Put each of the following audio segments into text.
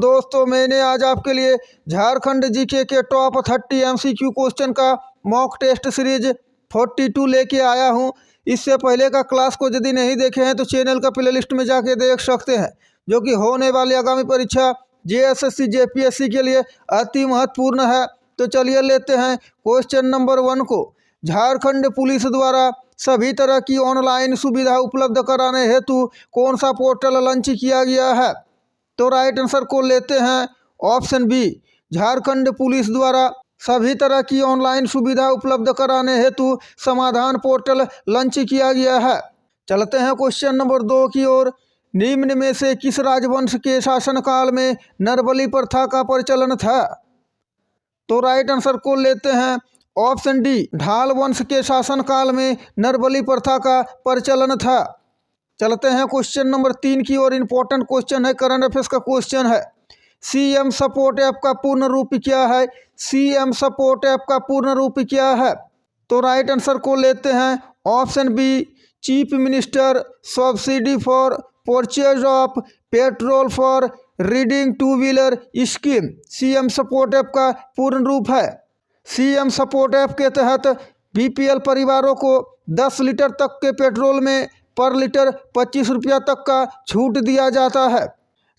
दोस्तों मैंने आज आपके लिए झारखंड जीके के टॉप 30 एमसीक्यू क्वेश्चन का मॉक टेस्ट सीरीज 42 लेके आया हूं। इससे पहले का क्लास को यदि नहीं देखे हैं तो चैनल का प्लेलिस्ट में जाके देख सकते हैं, जो कि होने वाली आगामी परीक्षा जेएसएससी जेपीएससी के लिए अति महत्वपूर्ण है। तो चलिए लेते हैं क्वेश्चन नंबर 1 को। झारखंड पुलिस द्वारा सभी तरह की ऑनलाइन सुविधा उपलब्ध कराने हेतु कौन सा पोर्टल लॉन्च किया गया है? तो राइट आंसर को लेते हैं ऑप्शन बी, झारखंड पुलिस द्वारा सभी तरह की ऑनलाइन सुविधा उपलब्ध कराने हेतु समाधान पोर्टल लॉन्च किया गया है। चलते हैं क्वेश्चन नंबर 2 की ओर। निम्न में से किस राजवंश के शासनकाल में नरबली प्रथा का प्रचलन था? तो राइट आंसर को लेते हैं ऑप्शन डी, ढाल वंश के शासनकाल में नरबली प्रथा का प्रचलन था। चलते हैं क्वेश्चन नंबर 3 की ओर। इंपॉर्टेंट क्वेश्चन है, करंट अफेयर्स का क्वेश्चन है। सीएम सपोर्ट ऐप का पूर्ण रूप क्या है? सीएम सपोर्ट ऐप का पूर्ण रूप क्या है? तो राइट आंसर को लेते हैं option B, chief minister subsidy for purchase of petrol for riding two wheeler scheme CM support app का पूर्ण रूप है। सीएम सपोर्ट ऐप के तहत बीपीएल परिवारों को 10 लीटर तक के पेट्रोल में पर लीटर 25 रुपया तक का छूट दिया जाता है।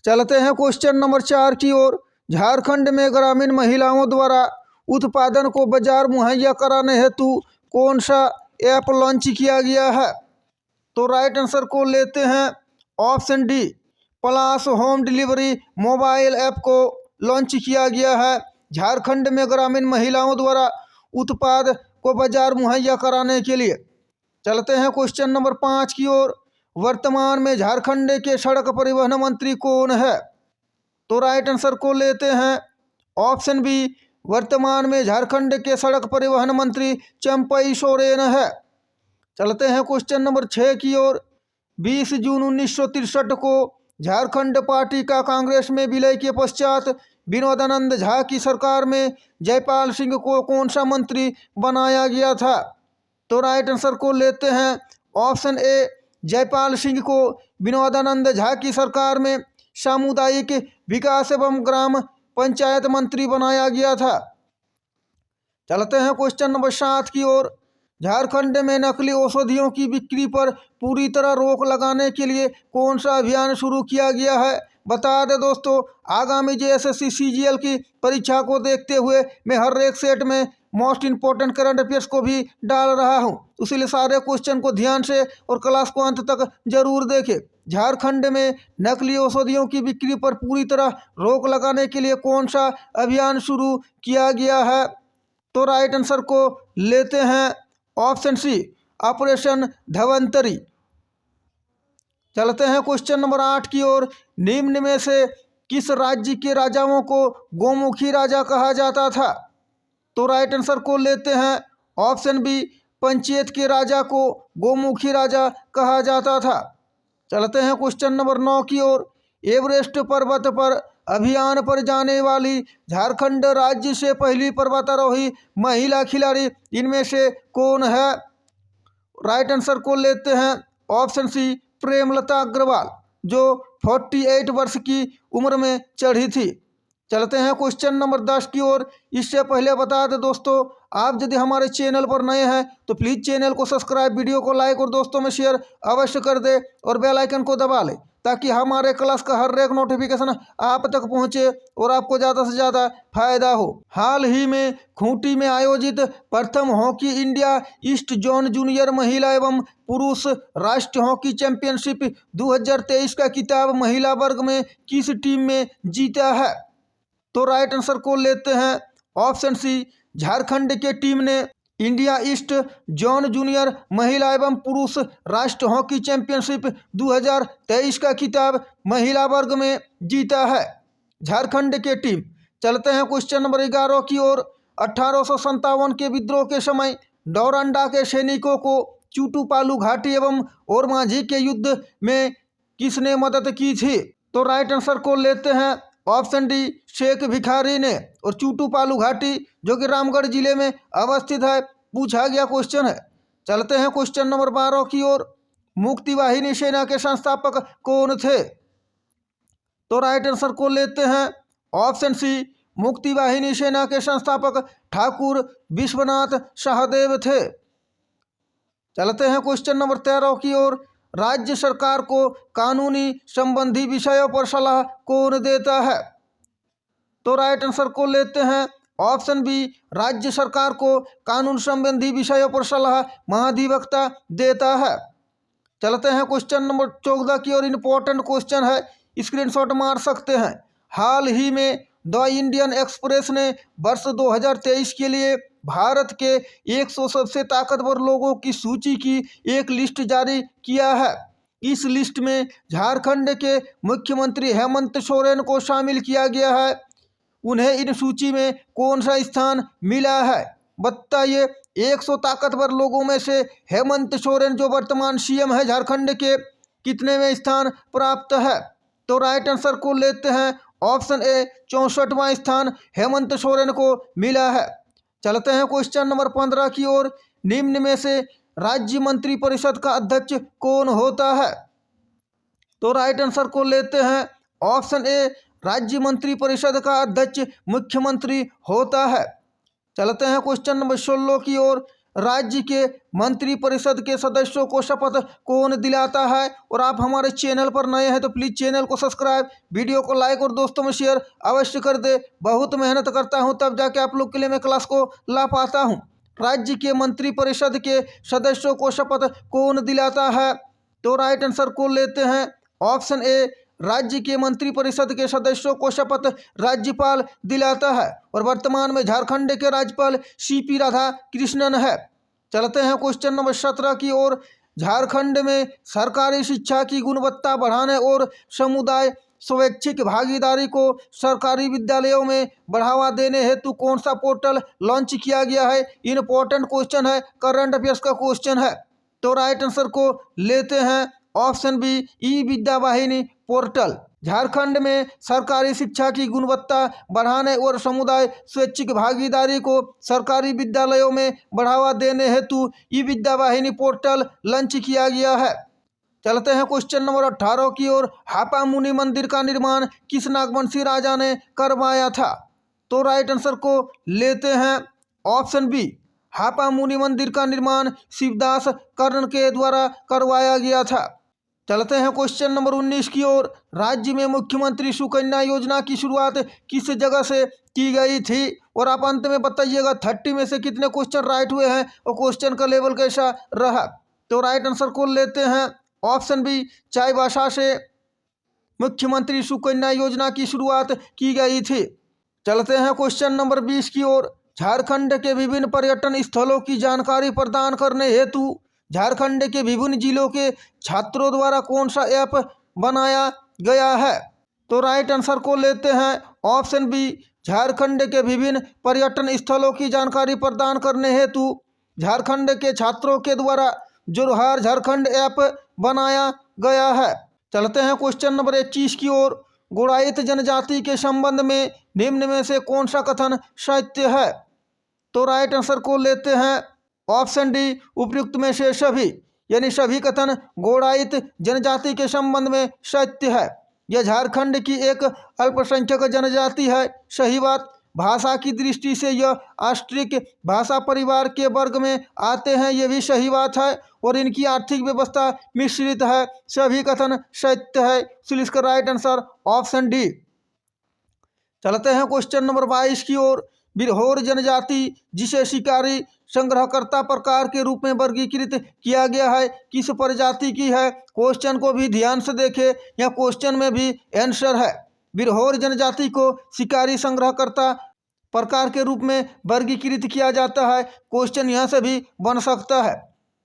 चलते हैं क्वेश्चन नंबर 4 की ओर। झारखंड में ग्रामीण महिलाओं द्वारा उत्पादन को बाजार मुहैया कराने हेतु कौन सा ऐप लॉन्च किया गया है? तो राइट आंसर को लेते हैं ऑप्शन डी, प्लास होम डिलीवरी मोबाइल ऐप को लॉन्च किया गया है। झारखंड में ग्रामीण महिलाओं द्वारा उत्पाद को बाजार मुहैया कराने के लिए। चलते हैं क्वेश्चन नंबर 5 की ओर। वर्तमान में झारखंड के सड़क परिवहन मंत्री कौन है? तो राइट आंसर को लेते हैं ऑप्शन बी, वर्तमान में झारखंड के सड़क परिवहन मंत्री चंपई सोरेन है। चलते हैं क्वेश्चन नंबर 6 की ओर। 20 जून 1963 को झारखंड पार्टी का कांग्रेस में विलय के पश्चात विनोदानंद झा की सरकार में जयपाल सिंह को कौन सा मंत्री बनाया गया था? तो राइट आंसर को लेते हैं ऑप्शन ए, जयपाल सिंह को विनोदानंद झा की सरकार में सामुदायिक विकास एवं ग्राम पंचायत मंत्री बनाया गया था। चलते हैं क्वेश्चन नंबर 7 की ओर। झारखंड में नकली औषधियों की बिक्री पर पूरी तरह रोक लगाने के लिए कौन सा अभियान शुरू किया गया है? बता दें दोस्तों, आगामी जेएसएससी सीजीएल की परीक्षा को देखते हुए मैं हर एक सेट में मोस्ट इंपॉर्टेंट करंट अफेयर्स को भी डाल रहा हूं, इसलिए सारे क्वेश्चन को ध्यान से और क्लास को अंत तक जरूर देखें। झारखंड में नकली औषधियों की बिक्री पर पूरी तरह रोक लगाने के लिए कौन सा अभियान शुरू किया गया है? तो राइट आंसर को लेते हैं ऑप्शन सी, ऑपरेशन धवंतरी। चलते हैं क्वेश्चन नंबर 8 की ओर। निम्न में से किस राज्य के राजाओं को गोमुखी राजा कहा जाता था? तो राइट आंसर को लेते हैं ऑप्शन बी, पंचायत के राजा को गोमुखी राजा कहा जाता था। चलते हैं क्वेश्चन नंबर 9 की ओर। एवरेस्ट पर्वत पर अभियान पर जाने वाली झारखंड राज्य से पहली पर्वतारोही महिला खिलाड़ी इनमें से कौन है? राइट आंसर को लेते हैं ऑप्शन सी, प्रेमलता अग्रवाल, जो 48 वर्ष की उम्र में चढ़ी थी। चलते हैं क्वेश्चन नंबर 10 की ओर। इससे पहले बता दें दोस्तों, आप यदि हमारे चैनल पर नए हैं तो प्लीज़ चैनल को सब्सक्राइब, वीडियो को लाइक और दोस्तों में शेयर अवश्य कर दें और बेल आइकन को दबा लें, ताकि हमारे क्लास का हर एक नोटिफिकेशन आप तक पहुंचे और आपको ज़्यादा से ज़्यादा फायदा हो। हाल ही में खूंटी में आयोजित प्रथम hockey India east zone junior महिला एवं पुरुष राष्ट्रीय हॉकी चैंपियनशिप 2023 का खिताब महिला वर्ग में किस टीम में जीता है? तो राइट आंसर को लेते हैं ऑप्शन सी, झारखंड के टीम ने इंडिया ईस्ट जोन जूनियर महिला एवं पुरुष राष्ट्रीय हॉकी चैंपियनशिप 2023 का खिताब महिला वर्ग में जीता है, झारखंड के टीम। चलते हैं क्वेश्चन नंबर 11 की ओर। 1857 के विद्रोह के समय डोरंडा के सैनिकों को चूटू पालू घाटी एवं ओरमांझी के युद्ध में किसने मदद की थी? तो राइट आंसर को लेते हैं ऑप्शन डी, शेख भिखारी ने। और चूटू पालू घाटी जो कि रामगढ़ जिले में अवस्थित है, पूछा गया क्वेश्चन है। चलते हैं क्वेश्चन नंबर 12 की ओर। मुक्ति वाहिनी सेना के संस्थापक कौन थे? तो राइट आंसर को लेते हैं ऑप्शन सी, मुक्ति वाहिनी सेना के संस्थापक ठाकुर विश्वनाथ सहदेव थे। चलते हैं क्वेश्चन नंबर 13 की ओर। राज्य सरकार को कानूनी संबंधी विषयों पर सलाह कौन देता है? तो राइट आंसर को लेते हैं ऑप्शन बी, राज्य सरकार को कानून संबंधी विषयों पर सलाह महाधिवक्ता देता है। चलते हैं क्वेश्चन नंबर 14 की ओर। इम्पोर्टेंट क्वेश्चन है, स्क्रीनशॉट मार सकते हैं। हाल ही में द इंडियन एक्सप्रेस ने वर्ष 2023 के लिए भारत के 100 सबसे ताकतवर लोगों की सूची की एक लिस्ट जारी किया है। इस लिस्ट में झारखंड के मुख्यमंत्री हेमंत सोरेन को शामिल किया गया है। उन्हें इन सूची में कौन सा स्थान मिला है? बताइए। 100 ताकतवर लोगों में से हेमंत सोरेन जो वर्तमान सीएम है झारखंड के, कितने स्थान प्राप्त है? तो राइट आंसर को लेते हैं ऑप्शन ए, 64वां स्थान हेमंत सोरेन को मिला है। चलते हैं क्वेश्चन नंबर 15 की ओर। निम्न में से राज्य मंत्री परिषद का अध्यक्ष कौन होता है? तो राइट आंसर को लेते हैं ऑप्शन ए, राज्य मंत्री परिषद का अध्यक्ष मुख्यमंत्री होता है। चलते हैं क्वेश्चन नंबर 16 की ओर। राज्य के मंत्री परिषद के सदस्यों को शपथ कौन दिलाता है? और आप हमारे चैनल पर नए हैं तो प्लीज़ चैनल को सब्सक्राइब, वीडियो को लाइक और दोस्तों में शेयर अवश्य कर दे। बहुत मेहनत करता हूं तब जाके आप लोग के लिए मैं क्लास को ला पाता हूं। राज्य के मंत्री परिषद के सदस्यों को शपथ कौन दिलाता है? तो राइट आंसर को लेते हैं ऑप्शन ए, राज्य के मंत्री परिषद के सदस्यों को शपथ राज्यपाल दिलाता है। और वर्तमान में झारखंड के राज्यपाल सीपी राधा कृष्णन है। चलते हैं क्वेश्चन नंबर 17 की ओर। झारखंड में सरकारी शिक्षा की गुणवत्ता बढ़ाने और समुदाय स्वैच्छिक भागीदारी को सरकारी विद्यालयों में बढ़ावा देने हेतु कौन सा पोर्टल लॉन्च किया गया है? इंपॉर्टेंट क्वेश्चन है, करंट अफेयर्स का क्वेश्चन है। तो राइट आंसर को लेते हैं ऑप्शन बी, ई विद्या वाहिनी पोर्टल। झारखंड में सरकारी शिक्षा की गुणवत्ता बढ़ाने और समुदाय स्वैच्छिक भागीदारी को सरकारी विद्यालयों में बढ़ावा देने हेतु ई विद्या वाहिनी पोर्टल लॉन्च किया गया है। चलते हैं क्वेश्चन नंबर 18 की ओर। हापा मुनि मंदिर का निर्माण किस नागवंशी राजा ने करवाया था? तो राइट आंसर को लेते हैं ऑप्शन बी, हापा मुनि मंदिर का निर्माण शिवदास कर्ण के द्वारा करवाया गया था। चलते हैं क्वेश्चन नंबर 19 की ओर। राज्य में मुख्यमंत्री सुकन्या योजना की शुरुआत किस जगह से की गई थी? और आप अंत में बताइएगा 30 में से कितने क्वेश्चन राइट हुए हैं और क्वेश्चन का लेवल कैसा रहा। तो राइट आंसर को लेते हैं ऑप्शन बी, चाईबासा से मुख्यमंत्री सुकन्या योजना की शुरुआत की गई थी। चलते हैं क्वेश्चन नंबर 20 की ओर। झारखंड के विभिन्न पर्यटन स्थलों की जानकारी प्रदान करने हेतु झारखंड के विभिन्न जिलों के छात्रों द्वारा कौन सा ऐप बनाया गया है? तो राइट आंसर को लेते हैं ऑप्शन बी, झारखंड के विभिन्न पर्यटन स्थलों की जानकारी प्रदान करने हेतु झारखंड के छात्रों के द्वारा जोरहार झारखंड ऐप बनाया गया है। चलते हैं क्वेश्चन नंबर 21 की ओर। गुड़ाइत जनजाति के संबंध में निम्न में से कौन सा कथन सत्य है? तो राइट आंसर को लेते हैं ऑप्शन डी, उपयुक्त में से सभी, यानी सभी कथन गोड़ाइत जनजाति के संबंध में सत्य है। यह झारखंड की एक अल्पसंख्यक जनजाति है, सही बात। भाषा की दृष्टि से यह ऑस्ट्रिक भाषा परिवार के वर्ग में आते हैं, यह भी सही बात है। और इनकी आर्थिक व्यवस्था मिश्रित है, सभी कथन सत्य है। इसलिए इसका राइट आंसर ऑप्शन डी। चलते हैं क्वेश्चन नंबर 22 की ओर। बिरहोर जनजाति जिसे शिकारी संग्रहकर्ता प्रकार के रूप में वर्गीकृत किया गया है, किस प्रजाति की है? क्वेश्चन को भी ध्यान से देखें, यह क्वेश्चन में भी आंसर है। बिरहोर जनजाति को शिकारी संग्रहकर्ता प्रकार के रूप में वर्गीकृत किया जाता है। क्वेश्चन यहाँ से भी बन सकता है।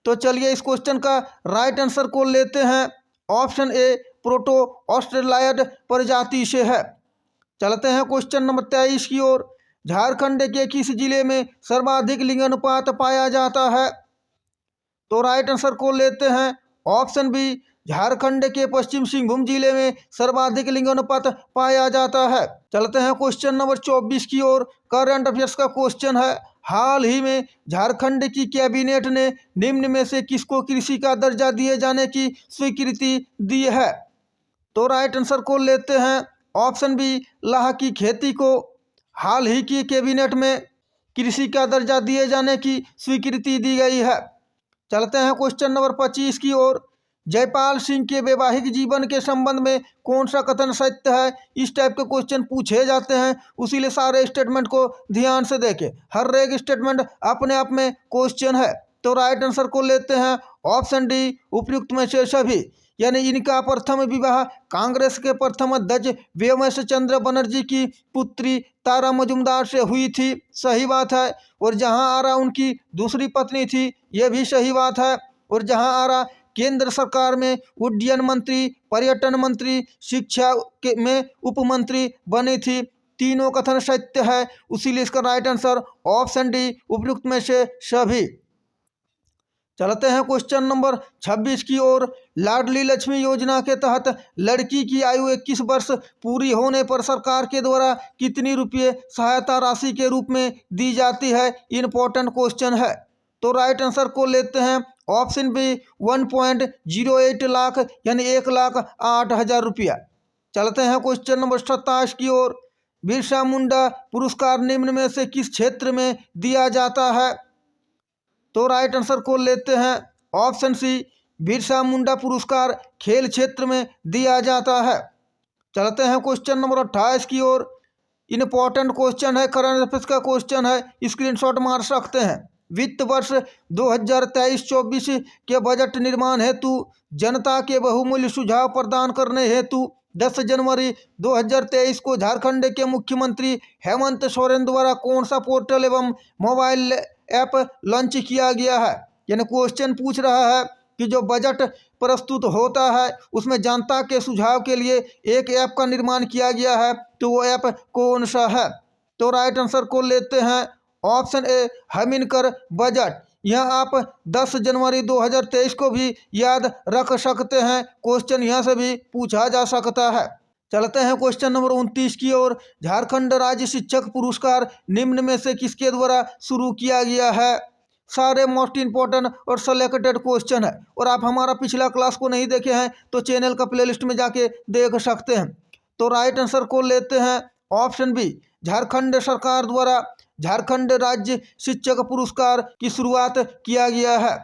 तो चलिए इस क्वेश्चन का राइट आंसर को लेते हैं ऑप्शन ए, प्रोटो ऑस्ट्रेलायड प्रजाति से है। चलते हैं क्वेश्चन नंबर 23 की ओर। झारखंड के किस जिले में सर्वाधिक लिंगानुपात पाया जाता है? तो राइट आंसर को लेते हैं ऑप्शन बी, झारखंड के पश्चिम सिंहभूम जिले में सर्वाधिक लिंगानुपात पाया जाता है। चलते हैं क्वेश्चन नंबर 24 की ओर। करंट अफेयर्स का क्वेश्चन है। हाल ही में झारखंड की कैबिनेट ने निम्न में से किसको कृषि का दर्जा दिए जाने की स्वीकृति दी है? तो राइट आंसर को लेते हैं ऑप्शन बी, लाह की खेती को हाल ही की कैबिनेट में कृषि का दर्जा दिए जाने की स्वीकृति दी गई है। चलते हैं क्वेश्चन नंबर 25 की ओर। जयपाल सिंह के वैवाहिक जीवन के संबंध में कौन सा कथन सत्य है? इस टाइप के क्वेश्चन पूछे जाते हैं, उसीलिए सारे स्टेटमेंट को ध्यान से देखें। हर एक स्टेटमेंट अपने आप में क्वेश्चन है। तो राइट आंसर को लेते हैं ऑप्शन डी, उपयुक्त में से सभी। यानी इनका प्रथम विवाह कांग्रेस के प्रथम अध्यक्ष व्योमेश चंद्र बनर्जी की पुत्री तारा मजुमदार से हुई थी, सही बात है। और जहां आरा उनकी दूसरी पत्नी थी, यह भी सही बात है। और जहां आरा केंद्र सरकार में उड्डयन मंत्री, पर्यटन मंत्री, शिक्षा में उप मंत्री बनी थी, तीनों कथन सत्य है। इसीलिए इसका राइट आंसर ऑप्शन डी, उपयुक्त में से सभी। चलते हैं क्वेश्चन नंबर 26 की ओर। लाडली लक्ष्मी योजना के तहत लड़की की आयु 21 वर्ष पूरी होने पर सरकार के द्वारा कितनी रुपये सहायता राशि के रूप में दी जाती है? इम्पोर्टेंट क्वेश्चन है। तो राइट आंसर को लेते हैं ऑप्शन बी, 1.08 लाख यानी 1,08,000 रुपया। चलते हैं क्वेश्चन नंबर 27 की ओर। बिरसा मुंडा पुरस्कार निम्न में से किस क्षेत्र में दिया जाता है? तो राइट आंसर को लेते हैं ऑप्शन सी, बिरसा मुंडा पुरस्कार खेल क्षेत्र में दिया जाता है। चलते हैं क्वेश्चन नंबर 28 की ओर। इम्पोर्टेंट क्वेश्चन है, करंट अफेयर्स का क्वेश्चन है, स्क्रीनशॉट मार सकते हैं। वित्त वर्ष 2023-24 के बजट निर्माण हेतु जनता के बहुमूल्य सुझाव प्रदान करने हेतु 10 जनवरी 2023 को झारखंड के मुख्यमंत्री हेमंत सोरेन द्वारा कौन सा पोर्टल एवं मोबाइल ऐप लॉन्च किया गया है? यानी क्वेश्चन पूछ रहा है कि जो बजट प्रस्तुत होता है उसमें जनता के सुझाव के लिए एक ऐप का निर्माण किया गया है, तो वो ऐप कौन सा है? तो राइट आंसर को लेते हैं ऑप्शन ए, हमिनकर बजट। यह आप 10 जनवरी 2023 को भी याद रख सकते हैं, क्वेश्चन यहाँ से भी पूछा जा सकता है। चलते हैं क्वेश्चन नंबर 29 की ओर। झारखंड राज्य शिक्षक पुरस्कार निम्न में से किसके द्वारा शुरू किया गया है? सारे मोस्ट इंपॉर्टेंट और सेलेक्टेड क्वेश्चन है। और आप हमारा पिछला क्लास को नहीं देखे हैं तो चैनल का प्लेलिस्ट में जाके देख सकते हैं। तो राइट आंसर को लेते हैं ऑप्शन बी, झारखंड सरकार द्वारा झारखंड राज्य शिक्षक पुरस्कार की शुरुआत किया गया है।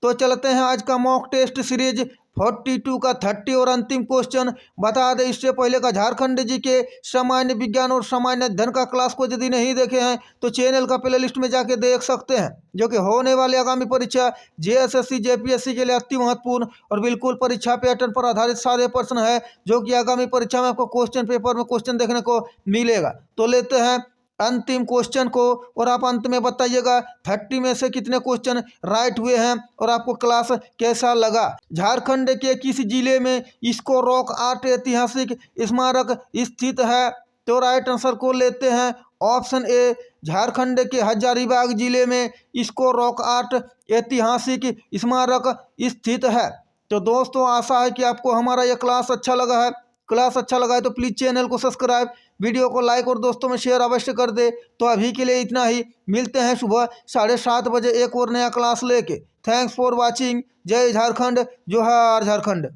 तो चलते हैं आज का मॉक टेस्ट सीरीज 42 का 30 और अंतिम क्वेश्चन। बता दें इससे पहले का झारखंड जी के सामान्य विज्ञान और सामान्य अध्ययन का क्लास को यदि नहीं देखे हैं तो चैनल का प्लेलिस्ट में जाके देख सकते हैं, जो कि होने वाली आगामी परीक्षा जेएसएससी जेपीएससी के लिए अति महत्वपूर्ण और बिल्कुल परीक्षा पैटर्न पर आधारित सारे प्रश्न है, जो कि आगामी परीक्षा में आपको क्वेश्चन पेपर में क्वेश्चन देखने को मिलेगा। तो लेते हैं अंतिम क्वेश्चन को और आप अंत में बताइएगा 30 में से कितने क्वेश्चन राइट हुए हैं और आपको क्लास कैसा लगा। झारखंड के किस जिले में इसको रॉक आर्ट ऐतिहासिक स्मारक स्थित है? तो राइट आंसर को लेते हैं ऑप्शन ए, झारखंड के हजारीबाग जिले में इसको रॉक आर्ट ऐतिहासिक स्मारक स्थित है। तो दोस्तों आशा है कि आपको हमारा यह क्लास अच्छा लगा है। क्लास अच्छा लगा है तो प्लीज़ चैनल को सब्सक्राइब, वीडियो को लाइक और दोस्तों में शेयर अवश्य कर दे। तो अभी के लिए इतना ही, मिलते हैं सुबह 7:30 बजे एक और नया क्लास लेके। Thanks for watching. जय झारखंड, जोहार झारखंड।